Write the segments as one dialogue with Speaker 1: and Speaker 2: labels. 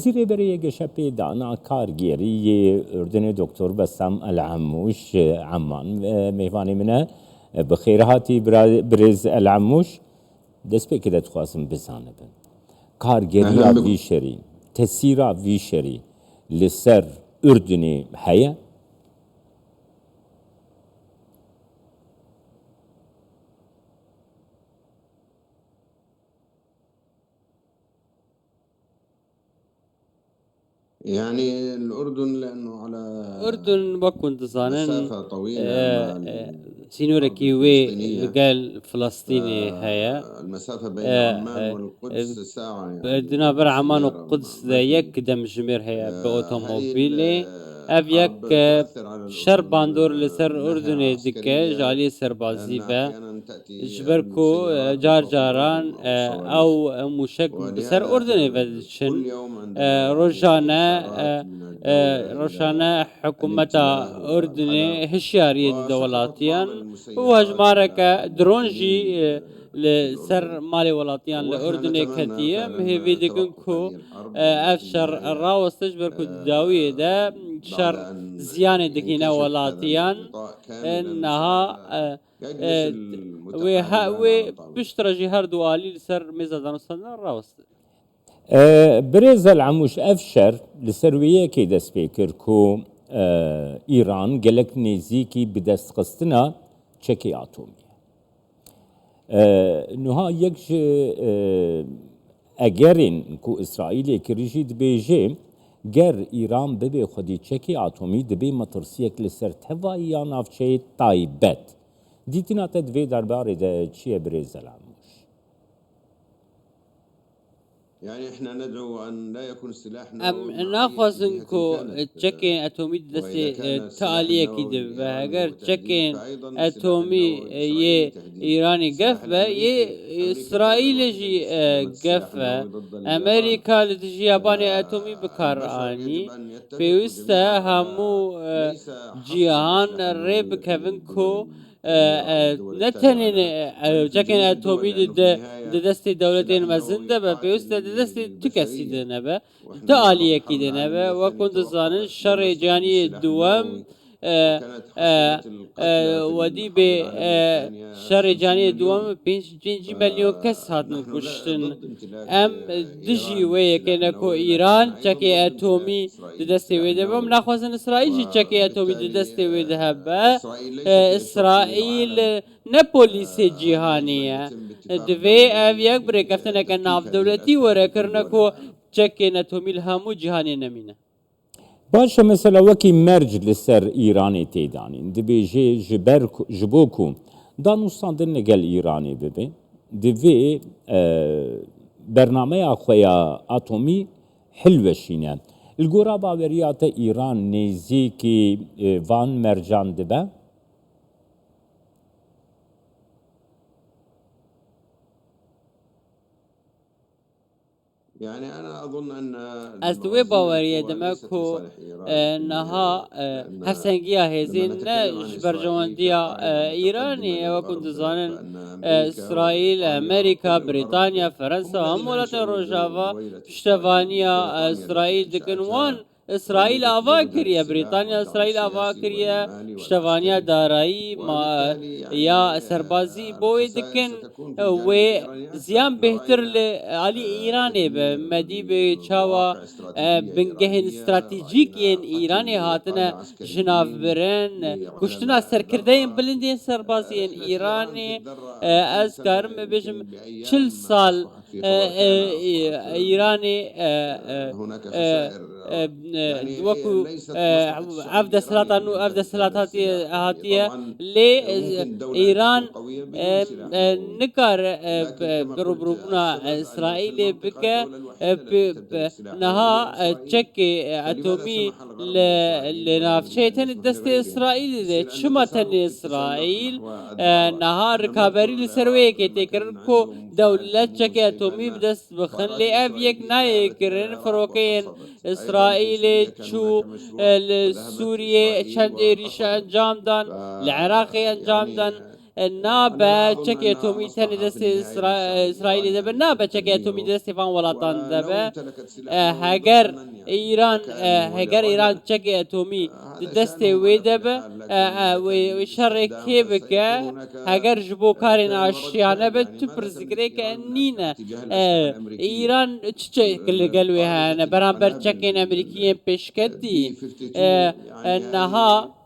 Speaker 1: زیر برای گشپی دانا کارگیری اردن دکتر بسام العموش عمان میوانی منه بخیر هاتی برز العموش دست بکرد خواستم بزنه بن کارگیری ویشری تسیرا ویشری لسر اردنی هیا
Speaker 2: يعني الأردن لأنه على
Speaker 3: أردن بكون تصانن
Speaker 2: مسافة طويلة
Speaker 3: سينوركي وي قال فلسطيني هيا
Speaker 2: المسافة بين عمان والقدس ساعة يعني
Speaker 3: بدنا بر عمان والقدس ذا يك دم جمير هيا بأوتوموبيلي أبيك شر باندور لسر أردني دكة جالي سر بازيفا جبركو جار جاران أو مشك بسر أردني فدشن روشانة حكومة أردني هشيارية دولاتيان وهجمارك درونجي لسر مالي ولاتيان لأردني كتيم هذي دكنكو أفشر الراوس تجبركو داوية ده شر زيانة دكينا ولاتيان إنها وي بشترجي هردو آلي لسر ميزة دانوستان الراوس
Speaker 1: برز العموش افشر لسرویه کی دست پیکر کو ایران گلک نزیکی بدست قستنا چکی اتمی نها یک اگرین کو اسرائیل کریجید بیجه گر ایران ببی خودی چکی اتمی دبی مترسیک لسر توایی نافچه تایبت دیتنا تدوی درباره ده چیه برز العموش
Speaker 2: يعني احنا ندعو ان لا يكون سلاحنا
Speaker 3: ناخذنكو تشكين اتومي دستي تاليه كده بهاجر تشكين اتومي ي ايراني قفبه ي اسرائيل جي قفبه امريكا لتجي ياباني اتومي بكاراني بيوستا همو جيهان ريب كيفنكو نتنين جاكن اتومي دست دولتين مزنده به پیوست دست تکسی دنبه تعالیه کی دنبه و کند زانن شر جانی دوام ودی به شر جانی دوام 5 میلیون کس هاتن کشتن ام دجی وی که نکو ایران چکی اتمی دست ویده بام نخواستن اسرائیل چکی اتمی دست ویده با اسرائیل نه پلیس جهانیه دوی یک بریک افتنه که ناف دولتی وره کرنه کو چکی اتمی همو جهانی نمینه
Speaker 1: باشه مثلا وکی مرج لسر ایرانی تیدانین دبیجه جبوکو دانوستاندن نگل ایرانی ببین دوی برنامه خویا اتمی حلوشینه الگورا باوریات ایران نزیکی وان مرجان دبه
Speaker 2: يعني أنا أظن أن
Speaker 3: أستوي باورية دمكو نها هفسنجيا هزين جبرجوانديا إيراني وكنت زانن إسرائيل أمريكا بريطانيا فرنسا هم ولات روجافا بشتفانيا إسرائيل دكن وان إسرائيل آوا كريا بريطانيا إسرائيل آوا كريا بشتفانيا دارایی ما یا سربازی بوی دکن و زیان بهتر علی ایرانی به مدی به چاوا بنگهن استراتژیک این ایرانی هاتنه جناف برن کشتنا سرکرده این بلندین سربازی این ایرانی از کارم بجم 40 سال ایرانی وكو عبد سلطان عبد سلطات هاتيه لي ايران نكر بروبروبنا اسرائيل بك نها تشكي اتومي لنافشيتن الدست اسرائيل شمتن اسرائيل نها ركابري لسروي كي تكرنكو دولة تشكي اتومي بدست بخلي ابيك ناي كرن فروكين اسرائيل شو سوريا چند ایریش انجام دان العراقي انجام دان نابا تشكي تومي تاني دست إسرائيل دبا نابا تشكي تومي دست فان ولاتان دبا هاجر إيران هاجر إيران تشكي تومي دست ويدبا وشركي بكا هاجر جبو كارين عشيانة بتبرزقريك نينا إيران تشكي قالوا هانا برامبر تشكين أمريكيين بشكدي انها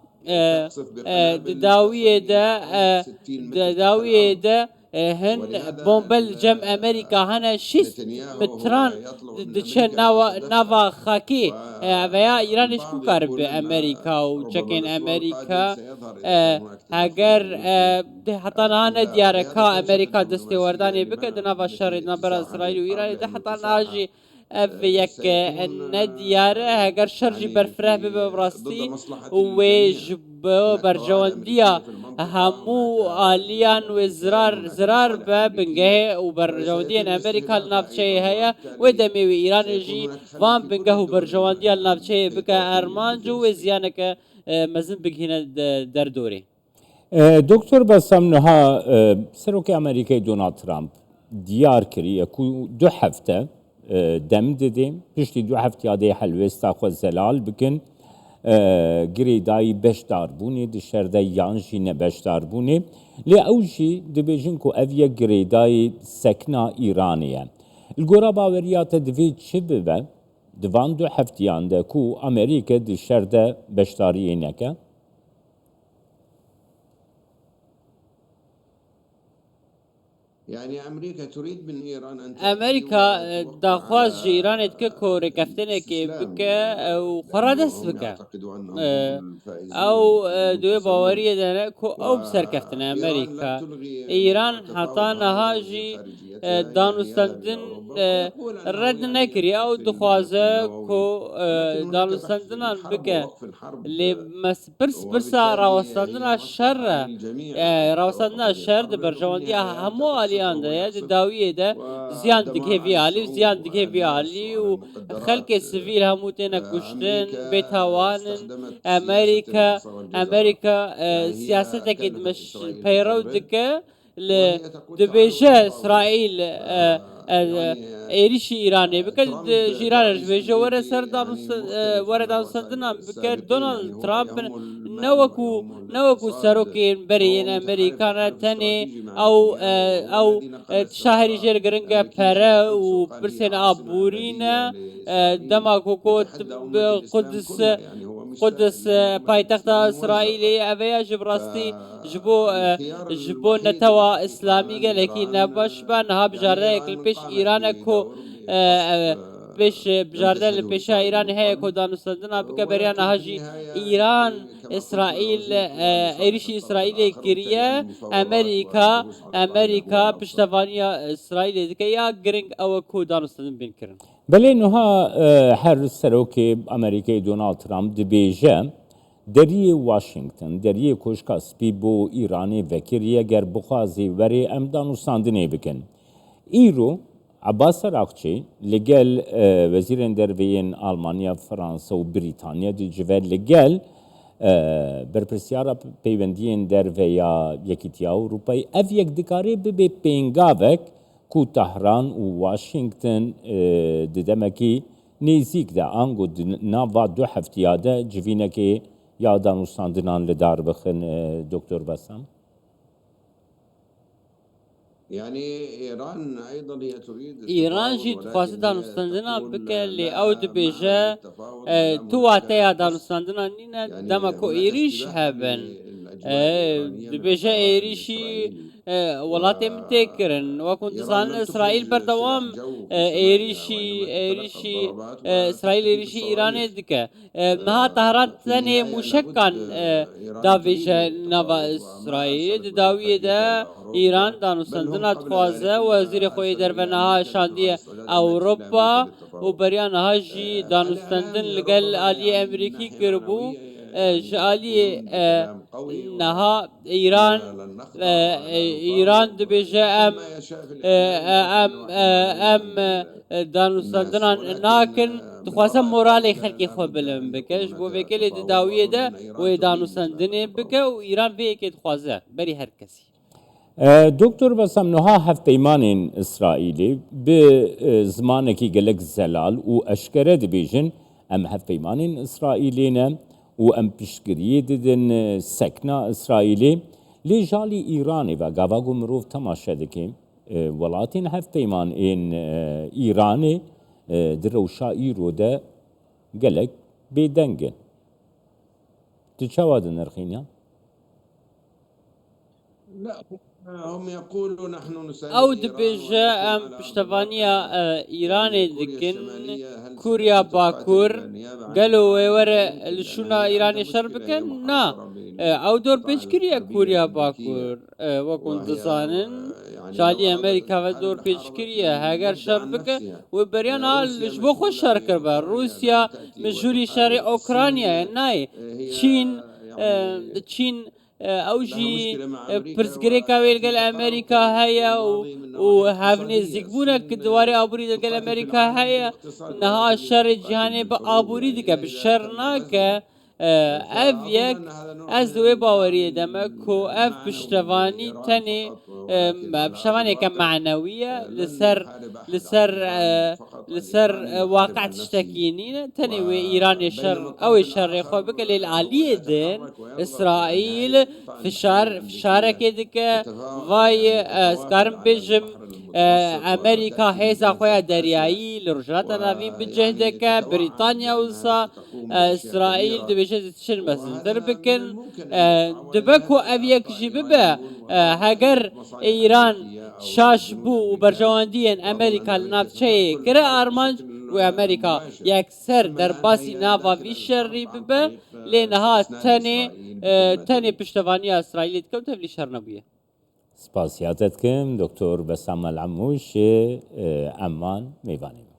Speaker 3: داوية دا هن بومبل جم أمريكا هنا شست متران دشن نوا خاكي ويا إيران إيش كار بأمريكا وشكين أمريكا هاجر حتى أنا دياركا أمريكا دستي ورداني بكد نوا شر نبرة إسرائيل وإيران ده حتى ناجي يك النديار هاجر شرجي برفره ببراستي ويجب برجوانديا همو آليان وزرار ببنجه وبرجوانديا أمريكا النابشة هيا ودمي وإيران جي وان بنجه وبرجوانديا النابشة بكا أرمانجو وزيانك مزن بجهنا دردوري
Speaker 1: دكتور بسام نها سروك أمريكا دونالد ترامب ديار كري يكو دو هفته دم دادیم پشتی دو هفته یاده حلوستا خو زلال بکن گریدای بشدار بونی دشرده یانجی نبشدار بونی لی اوجی دبیجن کو اویا گریدای سکنا ایرانیه الگورا باوریات دوی چه ببه دوان دو هفته یانده کو امریکا دشرده بشداری نکه
Speaker 2: يعني أمريكا تريد من إيران أن
Speaker 3: أمريكا داخواز إيران كوري كفتنك بك وخرادس بك أو دوي باورية دانا كو أو بسر كفتن أمريكا إيران حطانا هاجي دانوستندن رد نكري أو دخوازة كو دانوستندن بك اللي برسا راوستندن الشر راوستندن الشر برجواندية همو آليان ده داوية ده زيان دكه في عالي وزيان دكه في عالي وخلق السفيل همو تينا كشتن بيتاوانن أمريكا سياستك مش بيرو دكه لدبيجة إسرائيل إيريشي إيراني بكل جيران رجبيجة ورا سردان وردان سندنا بكل دونالد ترامب نوكو سروكين بريين أمريكانا تاني أو شهري جير جرنجا برا وبرسين أبورينا دماغو قدس پایتخت اسرائیلی اویا جبراستی جبو نتوا اسلامی گلکی نباش با نها بجارده اکل پیش ایران کو پیش بجارده پیش ایران هی کو دانستندن بکه بریان هاجی ایران اسرائیل ایریشی اسرائیل کریه امریکا پشتوانی اسرائیل دیگه یا گرینگ او کو دانستندن بین کرن
Speaker 1: بله نها هر سروک امریکای دونالد ترامپ دبیجه دریه واشنگتن دریه کوشکا سپی بو ایرانی وکریه گر بخوازی وری امدان و ساندنه بکن ایرو عباس راکچی لگل وزیرین درویین آلمانیا فرانسه و بریتانیا دی جوال لگل برپرسیارا پیوندین درویا یکیتیا اروپای اف یک دکاری ببی پینگاوک کو تهران و واشنگتن ددمکی نزیک ده آنگو نوا دو هفتیاده جوینه که یادان و ساندنان لدار بخن دکتر بسام
Speaker 2: يعني إيران أيضا هي تريد
Speaker 3: إيران جيت خاصة دانستندنا بكالي أو دبيجا تواتيا دانستندنا نينا دمكو إيريش هبن دبيجا إيريشي ولاتي متكرن وكنت صان إسرائيل بردوام إيريشي إسرائيل إيريشي إيران دكا نها طهران ثاني مشكان دافيجا نوا إسرائيل داوية دا إيران دانستندنا تخوازه وزير خوي دربنها شاندية أوروبا وبريان هاجي دانستندن لقل آلي أمريكي كربو جالي نها إيران دبيجة أم دانستندنا ناكن دخواسم مورالي خلقي خو بلم بكش بو بكلي داوية ده ويدانستندن بك وإيران بيكي دخوازه بري هر كسي
Speaker 1: دكتور بسام نها هف پیمان اسرائیلی به زمانه کی گلک زلال و اشکره دبیجن ام هف پیمان اسرائیلینا و ام پیشگیری ددن سکنا اسرائیلی لجالی ایرانی و گاواگو مروف تماشا دکیم ولاتین هف پیمان ایرانی در روشایی رو ده گلک بیدنگن تشاهد نرخينا
Speaker 2: لا هم يقولوا نحن نساند
Speaker 3: او
Speaker 2: إيران
Speaker 3: دبیجه
Speaker 2: ولكن
Speaker 3: ام
Speaker 2: على
Speaker 3: پشتوانیا
Speaker 2: أرض
Speaker 3: ایرانی
Speaker 2: كوريا
Speaker 3: دکن
Speaker 2: الشمالية هل
Speaker 3: کوریا
Speaker 2: ستدفع
Speaker 3: باکور
Speaker 2: بالنيابة عن
Speaker 3: گلو
Speaker 2: إيران؟
Speaker 3: وره
Speaker 2: لا يمكن،
Speaker 3: لشونا
Speaker 2: لأن هي
Speaker 3: ایرانی
Speaker 2: عندها
Speaker 3: شر
Speaker 2: مشكلة، هي
Speaker 3: بکن نا
Speaker 2: محاصرة
Speaker 3: او دور
Speaker 2: بالقطاع
Speaker 3: پیشگیری
Speaker 2: الحربية
Speaker 3: کوریا
Speaker 2: الأمريكية
Speaker 3: باکور وکن
Speaker 2: وهي
Speaker 3: دزانن
Speaker 2: يعني لو
Speaker 3: شالی
Speaker 2: أرادت
Speaker 3: امریکا
Speaker 2: أن
Speaker 3: و
Speaker 2: تحارب
Speaker 3: دور
Speaker 2: لحاربت
Speaker 3: پیشگیری
Speaker 2: من
Speaker 3: هاگر
Speaker 2: المبدأ
Speaker 3: شر
Speaker 2: عن
Speaker 3: بکه
Speaker 2: نفسها.
Speaker 3: و بریان حال
Speaker 2: روسيا
Speaker 3: جبو خوش
Speaker 2: مسؤولة
Speaker 3: شر
Speaker 2: عن
Speaker 3: کربه
Speaker 2: أوكرانيا
Speaker 3: روسیا
Speaker 2: لما تأتي
Speaker 3: مجوری شر
Speaker 2: وتحارب.
Speaker 3: اوکراینیا
Speaker 2: الصين
Speaker 3: نای
Speaker 2: هي
Speaker 3: چین او
Speaker 2: لها
Speaker 3: جی
Speaker 2: مشكلة مع أمريكا،
Speaker 3: پرسگری کاویل
Speaker 2: وفي
Speaker 3: گل
Speaker 2: تقارب
Speaker 3: امریکا
Speaker 2: كان في
Speaker 3: هيا
Speaker 2: الماضي من
Speaker 3: و
Speaker 2: نواحي
Speaker 3: هفنی
Speaker 2: اقتصادية.
Speaker 3: زیگبونه که
Speaker 2: الصين
Speaker 3: دواری آبوری گل
Speaker 2: تقاتل في
Speaker 3: امریکا
Speaker 2: العالم
Speaker 3: هيا
Speaker 2: بالاقتصاد
Speaker 3: نها
Speaker 2: ولكن هي
Speaker 3: شر
Speaker 2: تقاتل
Speaker 3: جهانی با
Speaker 2: بالحروب،
Speaker 3: آبوری
Speaker 2: يعني
Speaker 3: دیگه
Speaker 2: إلا إذا
Speaker 3: بشر
Speaker 2: تم غزوها.
Speaker 3: ناکه اف
Speaker 2: فأظن
Speaker 3: یک
Speaker 2: أن هذا نوع
Speaker 3: از
Speaker 2: من
Speaker 3: دوی
Speaker 2: الدعم
Speaker 3: باوری دمه کو اف
Speaker 2: المعنوي
Speaker 3: پشتوانی
Speaker 2: لإيران
Speaker 3: تنی
Speaker 2: فقط، ولكن على أرض
Speaker 3: بشوانی که
Speaker 2: الواقع
Speaker 3: معنویه
Speaker 2: لن يحارب أحد عن
Speaker 3: لسر
Speaker 2: إيران، فقط
Speaker 3: لسر
Speaker 2: الإيراني يحارب
Speaker 3: واقع
Speaker 2: عن نفسه.
Speaker 3: تشتكينين تاني وإيران
Speaker 2: بينما
Speaker 3: شر أو
Speaker 2: الطرف
Speaker 3: الشر خو
Speaker 2: الآخر
Speaker 3: بك
Speaker 2: هو
Speaker 3: للعالية دين
Speaker 2: يتحرك ويضغط إلى
Speaker 3: إسرائيل
Speaker 2: نهاية قطاع
Speaker 3: في
Speaker 2: النفطية
Speaker 3: شار في شارك
Speaker 2: الأمريكية
Speaker 3: ديك فاي
Speaker 2: تتوافد
Speaker 3: سكارم
Speaker 2: على
Speaker 3: بيجم
Speaker 2: البحر المتوسط
Speaker 3: أمريكا
Speaker 2: وتأتي من
Speaker 3: هيزا خويا
Speaker 2: جنوب آسيا،
Speaker 3: دريائي لرجلات نافين
Speaker 2: ويعني
Speaker 3: بجهدك
Speaker 2: تتوعد
Speaker 3: بريطانيا
Speaker 2: بأنها
Speaker 3: وصا
Speaker 2: ستقوم بأشياء
Speaker 3: إسرائيل
Speaker 2: كبيرة.
Speaker 3: دبيجة تشن مثلا
Speaker 2: وهذا من
Speaker 3: دربكن
Speaker 2: الممكن أن يقع،
Speaker 3: دبكو
Speaker 2: ولهذا هي
Speaker 3: أبيك
Speaker 2: أخطاء
Speaker 3: جببه
Speaker 2: إيرانيون وراء
Speaker 3: هاجر
Speaker 2: مصالح
Speaker 3: إيران
Speaker 2: أمريكية أو
Speaker 3: شاش
Speaker 2: الجنود
Speaker 3: بو
Speaker 2: الأمريكان.
Speaker 3: وبرجواندين
Speaker 2: وأظن
Speaker 3: أمريكا
Speaker 2: أن أمريكا
Speaker 3: لنافشي
Speaker 2: ستدخل
Speaker 3: كرا
Speaker 2: بالحرب
Speaker 3: أرمانج
Speaker 2: بشكل
Speaker 3: وأمريكا
Speaker 2: مباشر.
Speaker 3: يكسر
Speaker 2: أما الآن
Speaker 3: درباسي
Speaker 2: فهي
Speaker 3: نافا
Speaker 2: داخلة
Speaker 3: في
Speaker 2: الحرب
Speaker 3: شر
Speaker 2: عن
Speaker 3: ببه
Speaker 2: طريق
Speaker 3: لنها
Speaker 2: إسناد
Speaker 3: تاني
Speaker 2: إسرائيل بكل ما
Speaker 3: تاني
Speaker 2: تريد.
Speaker 3: پشتوانية إسرائيل تكون تبلي شر نبيه
Speaker 1: سپاسیاتت کم دکتر بسام العموش عمان میوانیم